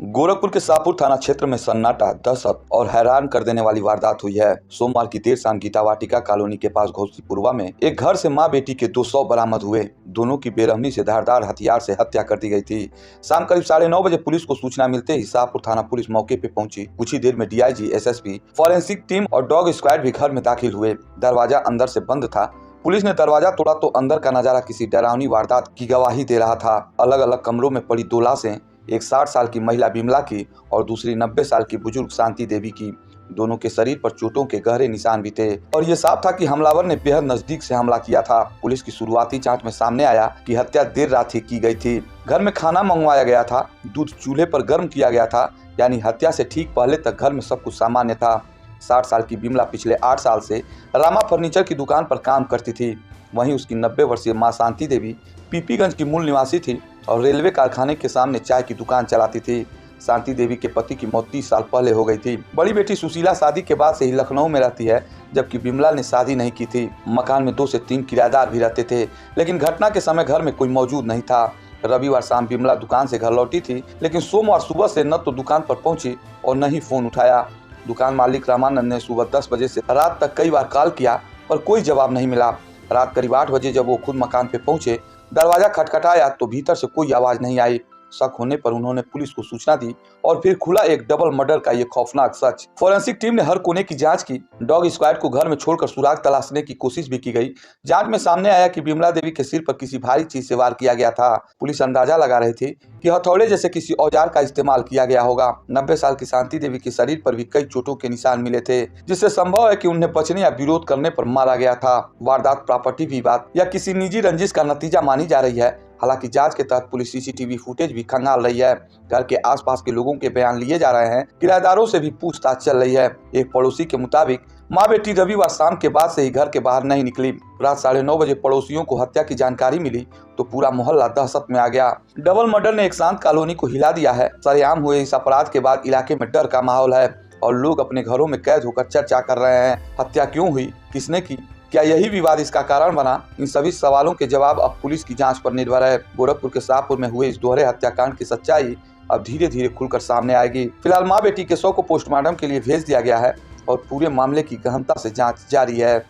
गोरखपुर के शाहपुर थाना क्षेत्र में सन्नाटा, दहशत और हैरान कर देने वाली वारदात हुई है। सोमवार की देर शाम गीता वाटिका कॉलोनी के पास घोसीपुरवा में एक घर से मां बेटी के 2 शव बरामद हुए। दोनों की बेरहमी से धारदार हथियार से हत्या कर दी गई थी। शाम करीब 9:30 बजे पुलिस को सूचना मिलते ही शाहपुर थाना पुलिस मौके पे पहुंची। कुछ ही देर में डीआईजी, एसएसपी, फॉरेंसिक टीम और डॉग स्क्वाड भी घर में दाखिल हुए। दरवाजा अंदर से बंद था। पुलिस ने दरवाजा तोड़ा तो अंदर का नजारा किसी डरावनी वारदात की गवाही दे रहा था। अलग अलग कमरों में पड़ी 2 लाशें, एक 60 साल की महिला बिमला की और दूसरी 90 साल की बुजुर्ग शांति देवी की। दोनों के शरीर पर चोटों के गहरे निशान भी थे और ये साफ था कि हमलावर ने बेहद नजदीक से हमला किया था। पुलिस की शुरुआती जांच में सामने आया कि हत्या देर रात ही की गई थी। घर में खाना मंगवाया गया था, दूध चूल्हे पर गर्म किया गया था, यानी हत्या से ठीक पहले तक घर में सब कुछ सामान्य था। 60 साल की बिमला पिछले 8 साल से रामा फर्नीचर की दुकान पर काम करती थी। वहीं उसकी 90 वर्षीय मां शांति देवी पीपीगंज की मूल निवासी थी और रेलवे कारखाने के सामने चाय की दुकान चलाती थी। शांति देवी के पति की मौत 30 साल पहले हो गई थी। बड़ी बेटी सुशीला शादी के बाद से ही लखनऊ में रहती है, जबकि बिमला ने शादी नहीं की थी। मकान में 2 से 3 किराएदार भी रहते थे, लेकिन घटना के समय घर में कोई मौजूद नहीं था। रविवार शाम बिमला दुकान से घर लौटी थी, लेकिन सोमवार सुबह से न तो दुकान पर पहुंची और न ही फोन उठाया। दुकान मालिक रामानंद ने सुबह 10 बजे से रात तक कई बार कॉल किया पर कोई जवाब नहीं मिला। रात करीब 8 बजे जब वो खुद मकान पे पहुंचे, दरवाजा खटखटाया तो भीतर से कोई आवाज नहीं आई। शक होने पर उन्होंने पुलिस को सूचना दी और फिर खुला एक डबल मर्डर का ये खौफनाक सच। फोरेंसिक टीम ने हर कोने की जांच की। डॉग स्क्वाड को घर में छोड़कर सुराग तलाशने की कोशिश भी की गई। जांच में सामने आया कि बिमला देवी के सिर पर किसी भारी चीज से वार किया गया था। पुलिस अंदाजा लगा रही थी कि हथौड़े जैसे किसी औजार का इस्तेमाल किया गया होगा। 90 साल की शांति देवी के शरीर पर भी कई चोटों के निशान मिले थे, जिससे संभव है कि उन्हें बचने या विरोध करने पर मारा गया था। वारदात प्रॉपर्टी विवाद या किसी निजी रंजिश का नतीजा मानी जा रही है। हालांकि जांच के तहत पुलिस सीसीटीवी फुटेज भी खंगाल रही है। घर के आसपास के लोगों के बयान लिए जा रहे हैं। किराएदारों से भी पूछताछ चल रही है। एक पड़ोसी के मुताबिक मां बेटी रविवार शाम के बाद से ही घर के बाहर नहीं निकली। रात 9:30 बजे पड़ोसियों को हत्या की जानकारी मिली तो पूरा मोहल्ला दहशत में आ गया। डबल मर्डर ने एक शांत कॉलोनी को हिला दिया है। सरेआम हुए इस अपराध के बाद इलाके में डर का माहौल है और लोग अपने घरों में कैद होकर चर्चा कर रहे हैं। हत्या क्यों हुई, किसने की, क्या यही विवाद इसका कारण बना? इन सभी सवालों के जवाब अब पुलिस की जांच पर निर्भर है। गोरखपुर के शाहपुर में हुए इस दोहरे हत्याकांड की सच्चाई अब धीरे धीरे खुलकर सामने आएगी। फिलहाल मां बेटी के शव को पोस्टमार्टम के लिए भेज दिया गया है और पूरे मामले की गहनता से जांच जारी है।